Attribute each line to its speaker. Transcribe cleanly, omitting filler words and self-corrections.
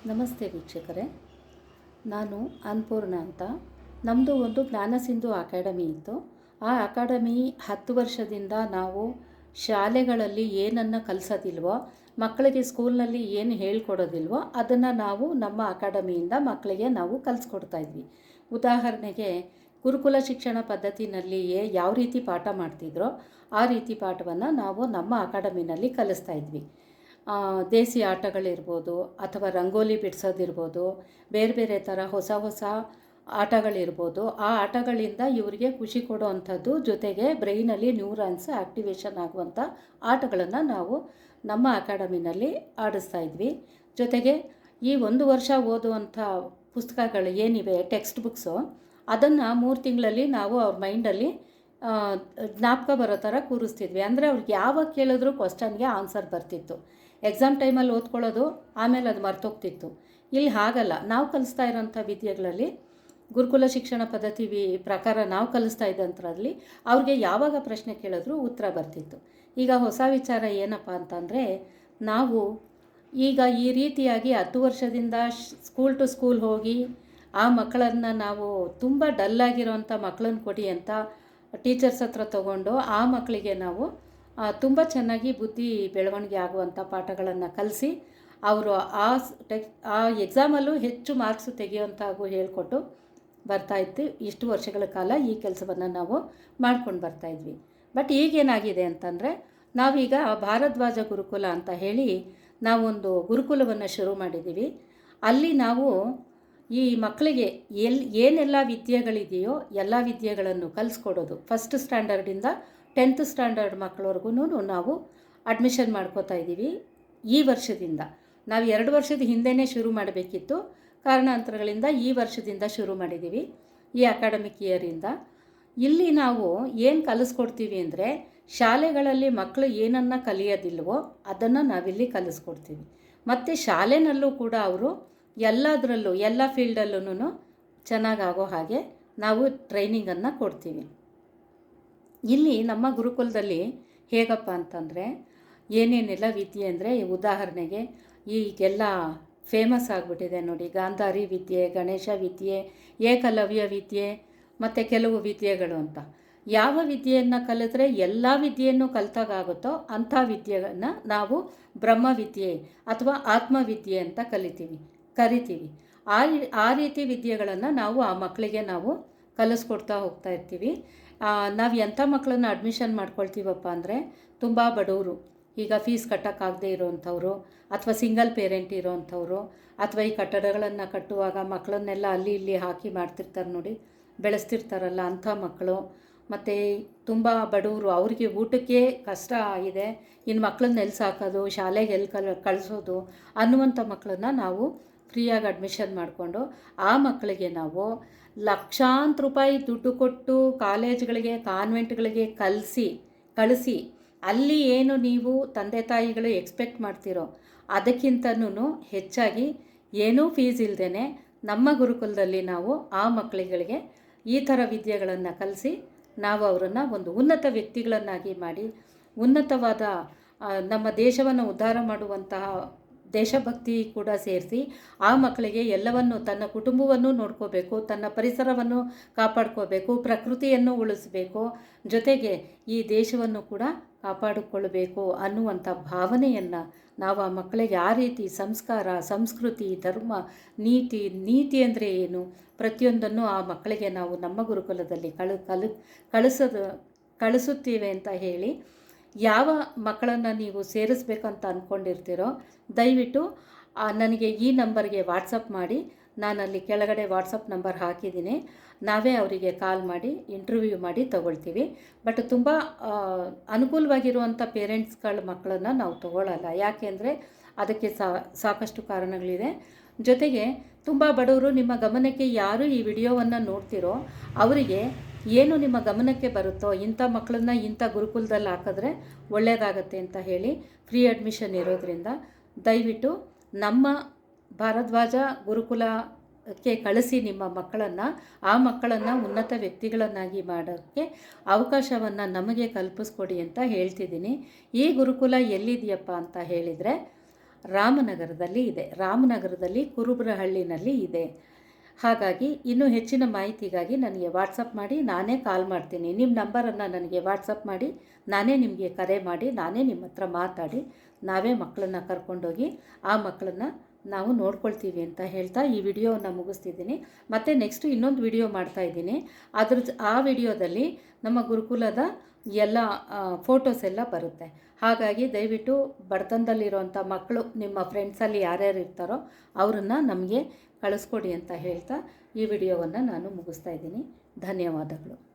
Speaker 1: ನಮಸ್ತೆ ವೀಕ್ಷಕರೇ, ನಾನು ಅನ್ನಪೂರ್ಣ ಅಂತ. ನಮ್ಮದು ಒಂದು ಜ್ಞಾನಸಿಂಧು ಅಕಾಡೆಮಿ ಇತ್ತು. ಆ ಅಕಾಡೆಮಿ 10 ವರ್ಷದಿಂದ ನಾವು ಶಾಲೆಗಳಲ್ಲಿ ಏನನ್ನು ಕಲಿಸೋದಿಲ್ವೋ, ಮಕ್ಕಳಿಗೆ ಸ್ಕೂಲ್ನಲ್ಲಿ ಏನು ಹೇಳ್ಕೊಡೋದಿಲ್ವೋ ಅದನ್ನು ನಾವು ನಮ್ಮ ಅಕಾಡೆಮಿಯಿಂದ ಮಕ್ಕಳಿಗೆ ನಾವು ಕಲಿಸ್ಕೊಡ್ತಾಯಿದ್ವಿ. ಉದಾಹರಣೆಗೆ ಗುರುಕುಲ ಶಿಕ್ಷಣ ಪದ್ಧತಿನಲ್ಲಿಯೇ ಯಾವ ರೀತಿ ಪಾಠ ಮಾಡ್ತಿದ್ರೋ ಆ ರೀತಿ ಪಾಠವನ್ನು ನಾವು ನಮ್ಮ ಅಕಾಡೆಮಿನಲ್ಲಿ ಕಲಿಸ್ತಾಯಿದ್ವಿ. ದೇಸಿ ಆಟಗಳಿರ್ಬೋದು ಅಥವಾ ರಂಗೋಲಿ ಬಿಡಿಸೋದಿರ್ಬೋದು, ಬೇರೆ ಬೇರೆ ಥರ ಹೊಸ ಹೊಸ ಆಟಗಳಿರ್ಬೋದು. ಆ ಆಟಗಳಿಂದ ಇವರಿಗೆ ಖುಷಿ ಕೊಡುವಂಥದ್ದು, ಜೊತೆಗೆ ಬ್ರೈನಲ್ಲಿ ನ್ಯೂರಾನ್ಸ್ ಆ್ಯಕ್ಟಿವೇಶನ್ ಆಗುವಂಥ ಆಟಗಳನ್ನು ನಾವು ನಮ್ಮ ಅಕಾಡೆಮಿನಲ್ಲಿ ಆಡಿಸ್ತಾಯಿದ್ವಿ. ಜೊತೆಗೆ ಈ 1 ವರ್ಷ ಓದುವಂಥ ಪುಸ್ತಕಗಳು ಏನಿವೆ, ಟೆಕ್ಸ್ಟ್ ಬುಕ್ಸು, ಅದನ್ನು 3 ತಿಂಗಳಲ್ಲಿ ನಾವು ಅವ್ರ ಮೈಂಡಲ್ಲಿ ಜ್ಞಾಪಕ ಬರೋ ಥರ ಕೂರಿಸ್ತಿದ್ವಿ. ಅಂದರೆ ಅವ್ರಿಗೆ ಯಾವಾಗ ಕೇಳಿದ್ರು ಕ್ವಶನ್ಗೆ ಆನ್ಸರ್ ಬರ್ತಿತ್ತು. ಎಕ್ಸಾಮ್ ಟೈಮಲ್ಲಿ ಓದ್ಕೊಳ್ಳೋದು, ಆಮೇಲೆ ಅದು ಮರ್ತೋಗ್ತಿತ್ತು. ಇಲ್ಲಿ ಹಾಗಲ್ಲ. ನಾವು ಕಲಿಸ್ತಾ ಇರೋಂಥ ವಿದ್ಯೆಗಳಲ್ಲಿ, ಗುರುಕುಲ ಶಿಕ್ಷಣ ಪದ್ಧತಿ ಪ್ರಕಾರ ನಾವು ಕಲಿಸ್ತಾ ಇದ್ದಂಥದ್ರಲ್ಲಿ ಅವ್ರಿಗೆ ಯಾವಾಗ ಪ್ರಶ್ನೆ ಕೇಳಿದ್ರು ಉತ್ತರ ಬರ್ತಿತ್ತು. ಈಗ ಹೊಸ ವಿಚಾರ ಏನಪ್ಪ ಅಂತಂದರೆ, ನಾವು ಈಗ ಈ ರೀತಿಯಾಗಿ 10 ವರ್ಷದಿಂದ ಸ್ಕೂಲ್ ಟು ಸ್ಕೂಲ್ ಹೋಗಿ ಆ ಮಕ್ಕಳನ್ನು ನಾವು ತುಂಬ ಡಲ್ಲಾಗಿರೋಂಥ ಮಕ್ಕಳನ್ನು ಕೊಡಿ ಅಂತ ಟೀಚರ್ಸ್ ಹತ್ರ ತೊಗೊಂಡು ಆ ಮಕ್ಕಳಿಗೆ ನಾವು ತುಂಬ ಚೆನ್ನಾಗಿ ಬುದ್ಧಿ ಬೆಳವಣಿಗೆ ಆಗುವಂಥ ಪಾಠಗಳನ್ನು ಕಲಿಸಿ ಅವರು ಆ ಎಕ್ಸಾಮಲ್ಲೂ ಹೆಚ್ಚು ಮಾರ್ಕ್ಸು ತೆಗೆಯುವಂತಾಗೂ ಹೇಳಿಕೊಟ್ಟು ಬರ್ತಾಯಿತ್ತು. ಇಷ್ಟು ವರ್ಷಗಳ ಕಾಲ ಈ ಕೆಲಸವನ್ನು ನಾವು ಮಾಡ್ಕೊಂಡು ಬರ್ತಾಯಿದ್ವಿ. ಬಟ್ ಈಗೇನಾಗಿದೆ ಅಂತಂದರೆ, ನಾವೀಗ ಭಾರದ್ವಾಜ ಗುರುಕುಲ ಅಂತ ಹೇಳಿ ನಾವೊಂದು ಗುರುಕುಲವನ್ನು ಶುರು ಮಾಡಿದ್ದೀವಿ. ಅಲ್ಲಿ ನಾವು ಈ ಮಕ್ಕಳಿಗೆ ಏನೆಲ್ಲ ವಿದ್ಯೆಗಳಿದೆಯೋ ಎಲ್ಲ ವಿದ್ಯೆಗಳನ್ನು ಕಲಿಸ್ಕೊಡೋದು. 1st ಸ್ಟ್ಯಾಂಡರ್ಡಿಂದ 10th ಸ್ಟ್ಯಾಂಡರ್ಡ್ ಮಕ್ಕಳವರೆಗೂ ನಾವು ಅಡ್ಮಿಷನ್ ಮಾಡ್ಕೋತಾ ಇದ್ದೀವಿ. ಈ ವರ್ಷದಿಂದ ನಾವು 2 ವರ್ಷದ ಹಿಂದೆಯೇ ಶುರು ಮಾಡಬೇಕಿತ್ತು. ಕಾರಣಾಂತರಗಳಿಂದ ಈ ವರ್ಷದಿಂದ ಶುರು ಮಾಡಿದ್ದೀವಿ. ಈ ಅಕಾಡೆಮಿಕ್ ಇಯರಿಂದ ಇಲ್ಲಿ ನಾವು ಏನು ಕಲಿಸ್ಕೊಡ್ತೀವಿ ಅಂದರೆ, ಶಾಲೆಗಳಲ್ಲಿ ಮಕ್ಕಳು ಏನನ್ನು ಕಲಿಯೋದಿಲ್ವೋ ಅದನ್ನು ನಾವಿಲ್ಲಿ ಕಲಿಸ್ಕೊಡ್ತೀವಿ. ಮತ್ತು ಶಾಲೆನಲ್ಲೂ ಕೂಡ ಅವರು ಎಲ್ಲದರಲ್ಲೂ ಎಲ್ಲ ಫೀಲ್ಡಲ್ಲೂ ಚೆನ್ನಾಗಾಗೋ ಹಾಗೆ ನಾವು ಟ್ರೈನಿಂಗನ್ನು ಕೊಡ್ತೀವಿ. ಇಲ್ಲಿ ನಮ್ಮ ಗುರುಕುಲದಲ್ಲಿ ಹೇಗಪ್ಪ ಅಂತಂದರೆ, ಏನೇನೆಲ್ಲ ವಿದ್ಯೆ ಅಂದರೆ, ಉದಾಹರಣೆಗೆ ಈಗೆಲ್ಲ ಫೇಮಸ್ ಆಗಿಬಿಟ್ಟಿದೆ ನೋಡಿ, ಗಾಂಧಾರಿ ವಿದ್ಯೆ, ಗಣೇಶ ವಿದ್ಯೆ, ಏಕಲವ್ಯ ವಿದ್ಯೆ ಮತ್ತು ಕೆಲವು ವಿದ್ಯೆಗಳು ಅಂತ. ಯಾವ ವಿದ್ಯೆಯನ್ನು ಕಲಿತ್ರೆ ಎಲ್ಲ ವಿದ್ಯೆಯನ್ನು ಕಲಿತಾಗುತ್ತೋ ಅಂಥ ವಿದ್ಯೆಯನ್ನು ನಾವು ಬ್ರಹ್ಮವಿದ್ಯೆ ಅಥವಾ ಆತ್ಮವಿದ್ಯೆ ಅಂತ ಕರಿತೀವಿ. ಆ ರೀತಿ ವಿದ್ಯೆಗಳನ್ನು ನಾವು ಆ ಮಕ್ಕಳಿಗೆ ನಾವು ಕಲಿಸ್ಕೊಡ್ತಾ ಹೋಗ್ತಾ ಇರ್ತೀವಿ. ನಾವು ಎಂಥ ಮಕ್ಕಳನ್ನು ಅಡ್ಮಿಷನ್ ಮಾಡ್ಕೊಳ್ತೀವಪ್ಪ ಅಂದರೆ, ತುಂಬ ಬಡವರು, ಈಗ ಫೀಸ್ ಕಟ್ಟೋಕ್ಕಾಗದೇ ಇರೋವಂಥವ್ರು, ಅಥವಾ ಸಿಂಗಲ್ ಪೇರೆಂಟ್ ಇರೋವಂಥವ್ರು, ಅಥವಾ ಈ ಕಟ್ಟಡಗಳನ್ನು ಕಟ್ಟುವಾಗ ಮಕ್ಕಳನ್ನೆಲ್ಲ ಅಲ್ಲಿ ಇಲ್ಲಿ ಹಾಕಿ ಮಾಡ್ತಿರ್ತಾರೆ ನೋಡಿ, ಬೆಳೆಸ್ತಿರ್ತಾರಲ್ಲ ಅಂಥ ಮಕ್ಕಳು, ಮತ್ತು ತುಂಬ ಬಡವರು, ಅವರಿಗೆ ಊಟಕ್ಕೆ ಕಷ್ಟ ಆಗಿದೆ, ಇನ್ನು ಮಕ್ಕಳನ್ನ ಎಲ್ಲಿ ಸಾಕೋದು, ಶಾಲೆಗೆ ಎಲ್ಲಿ ಕಳಿಸೋದು ಅನ್ನುವಂಥ ಮಕ್ಕಳನ್ನು ನಾವು ಫ್ರೀಯಾಗಿ ಅಡ್ಮಿಷನ್ ಮಾಡಿಕೊಂಡು ಆ ಮಕ್ಕಳಿಗೆ ನಾವು ಲಕ್ಷಾಂತರ ರೂಪಾಯಿ ದುಡ್ಡು ಕೊಟ್ಟು ಕಾಲೇಜ್ಗಳಿಗೆ, ಕಾನ್ವೆಂಟ್ಗಳಿಗೆ ಕಳಿಸಿ ಅಲ್ಲಿ ಏನು ನೀವು ತಂದೆ ತಾಯಿಗಳು ಎಕ್ಸ್ಪೆಕ್ಟ್ ಮಾಡ್ತಿರೋ ಅದಕ್ಕಿಂತನೂ ಹೆಚ್ಚಾಗಿ ಏನೂ ಫೀಸ್ ಇಲ್ಲದೇ ನಮ್ಮ ಗುರುಕುಲದಲ್ಲಿ ನಾವು ಆ ಮಕ್ಕಳುಗಳಿಗೆ ಈ ಥರ ವಿದ್ಯೆಗಳನ್ನು ಕಲಿಸಿ ನಾವು ಅವರನ್ನು ಒಂದು ಉನ್ನತ ವ್ಯಕ್ತಿಗಳನ್ನಾಗಿ ಮಾಡಿ, ಉನ್ನತವಾದ ನಮ್ಮ ದೇಶವನ್ನು ಉದ್ಧಾರ ಮಾಡುವಂತಹ ದೇಶಭಕ್ತಿ ಕೂಡ ಸೇರಿಸಿ ಆ ಮಕ್ಕಳಿಗೆ ಎಲ್ಲವನ್ನು, ತನ್ನ ಕುಟುಂಬವನ್ನು ನೋಡ್ಕೋಬೇಕು, ತನ್ನ ಪರಿಸರವನ್ನು ಕಾಪಾಡ್ಕೋಬೇಕು, ಪ್ರಕೃತಿಯನ್ನು ಉಳಿಸಬೇಕು, ಜೊತೆಗೆ ಈ ದೇಶವನ್ನು ಕೂಡ ಕಾಪಾಡಿಕೊಳ್ಳಬೇಕು ಅನ್ನುವಂಥ ಭಾವನೆಯನ್ನು ನಾವು ಆ ಮಕ್ಕಳಿಗೆ ಆ ರೀತಿ ಸಂಸ್ಕಾರ, ಸಂಸ್ಕೃತಿ, ಧರ್ಮ, ನೀತಿ ಅಂದರೆ ಏನು, ಪ್ರತಿಯೊಂದನ್ನು ಆ ಮಕ್ಕಳಿಗೆ ನಾವು ನಮ್ಮ ಗುರುಕುಲದಲ್ಲಿ ಕಳಿಸುತ್ತೀವಿ ಅಂತ ಹೇಳಿ, ಯಾವ ಮಕ್ಕಳನ್ನು ನೀವು ಸೇರಿಸ್ಬೇಕಂತ ಅಂದ್ಕೊಂಡಿರ್ತೀರೋ ದಯವಿಟ್ಟು ನನಗೆ ಈ ನಂಬರ್ಗೆ ವಾಟ್ಸಪ್ ಮಾಡಿ. ನಾನಲ್ಲಿ ಕೆಳಗಡೆ ವಾಟ್ಸಪ್ ನಂಬರ್ ಹಾಕಿದ್ದೀನಿ. ನಾವೇ ಅವರಿಗೆ ಕಾಲ್ ಮಾಡಿ ಇಂಟರ್ವ್ಯೂ ಮಾಡಿ ತಗೊಳ್ತೀವಿ. ಬಟ್ ತುಂಬ ಅನುಕೂಲವಾಗಿರುವಂಥ ಪೇರೆಂಟ್ಸ್ಗಳ ಮಕ್ಕಳನ್ನು ನಾವು ತಗೊಳ್ಳಲ್ಲ. ಯಾಕೆಂದರೆ ಅದಕ್ಕೆ ಸಾಕಷ್ಟು ಕಾರಣಗಳಿದೆ. ಜೊತೆಗೆ ತುಂಬ ಬಡವರು, ನಿಮ್ಮ ಗಮನಕ್ಕೆ ಯಾರು ಈ ವಿಡಿಯೋವನ್ನು ನೋಡ್ತಿರೋ ಅವರಿಗೆ ಏನು ನಿಮ್ಮ ಗಮನಕ್ಕೆ ಬರುತ್ತೋ ಇಂಥ ಮಕ್ಕಳನ್ನ ಇಂಥ ಗುರುಕುಲದಲ್ಲಿ ಹಾಕಿದ್ರೆ ಒಳ್ಳೆಯದಾಗತ್ತೆ ಅಂತ ಹೇಳಿ ಫ್ರೀ ಅಡ್ಮಿಷನ್ ಇರೋದ್ರಿಂದ ದಯವಿಟ್ಟು ನಮ್ಮ ಭಾರದ್ವಾಜ ಗುರುಕುಲಕ್ಕೆ ಕಳಿಸಿ ನಿಮ್ಮ ಮಕ್ಕಳನ್ನು. ಆ ಮಕ್ಕಳನ್ನು ಉನ್ನತ ವ್ಯಕ್ತಿಗಳನ್ನಾಗಿ ಮಾಡೋಕ್ಕೆ ಅವಕಾಶವನ್ನು ನಮಗೆ ಕಲ್ಪಿಸ್ಕೊಡಿ ಅಂತ ಹೇಳ್ತಿದ್ದೀನಿ. ಈ ಗುರುಕುಲ ಎಲ್ಲಿದೆಯಪ್ಪ ಅಂತ ಹೇಳಿದರೆ, ರಾಮನಗರದಲ್ಲಿ ಇದೆ. ರಾಮನಗರದಲ್ಲಿ ಕುರುಬರಹಳ್ಳಿನಲ್ಲಿ ಇದೆ. ಹಾಗಾಗಿ ಇನ್ನೂ ಹೆಚ್ಚಿನ ಮಾಹಿತಿಗಾಗಿ ನನಗೆ ವಾಟ್ಸಪ್ ಮಾಡಿ, ನಾನೇ ಕಾಲ್ ಮಾಡ್ತೀನಿ. ನಿಮ್ಮ ನಂಬರನ್ನು ನನಗೆ ವಾಟ್ಸಪ್ ಮಾಡಿ, ನಾನೇ ನಿಮಗೆ ಕರೆ ಮಾಡಿ, ನಾನೇ ನಿಮ್ಮ ಹತ್ರ ಮಾತಾಡಿ, ನಾವೇ ಮಕ್ಕಳನ್ನ ಕರ್ಕೊಂಡೋಗಿ ಆ ಮಕ್ಕಳನ್ನ ನಾವು ನೋಡ್ಕೊಳ್ತೀವಿ ಅಂತ ಹೇಳ್ತಾ ಈ ವಿಡಿಯೋವನ್ನು ಮುಗಿಸ್ತಿದ್ದೀನಿ. ಮತ್ತು ನೆಕ್ಸ್ಟು ಇನ್ನೊಂದು ವಿಡಿಯೋ ಮಾಡ್ತಾಯಿದ್ದೀನಿ. ಆ ವಿಡಿಯೋದಲ್ಲಿ ನಮ್ಮ ಗುರುಕುಲದ ಎಲ್ಲ ಫೋಟೋಸ್ ಎಲ್ಲ ಬರುತ್ತೆ. ಹಾಗಾಗಿ ದಯವಿಟ್ಟು ಬಡತನದಲ್ಲಿರೋಂಥ ಮಕ್ಕಳು ನಿಮ್ಮ ಫ್ರೆಂಡ್ಸಲ್ಲಿ ಯಾರ್ಯಾರು ಇರ್ತಾರೋ ಅವರನ್ನು ನಮಗೆ ಕಳಿಸ್ಕೊಡಿ ಅಂತ ಹೇಳ್ತಾ ಈ ವಿಡಿಯೋವನ್ನು ನಾನು ಮುಗಿಸ್ತಾ ಇದ್ದೀನಿ. ಧನ್ಯವಾದಗಳು.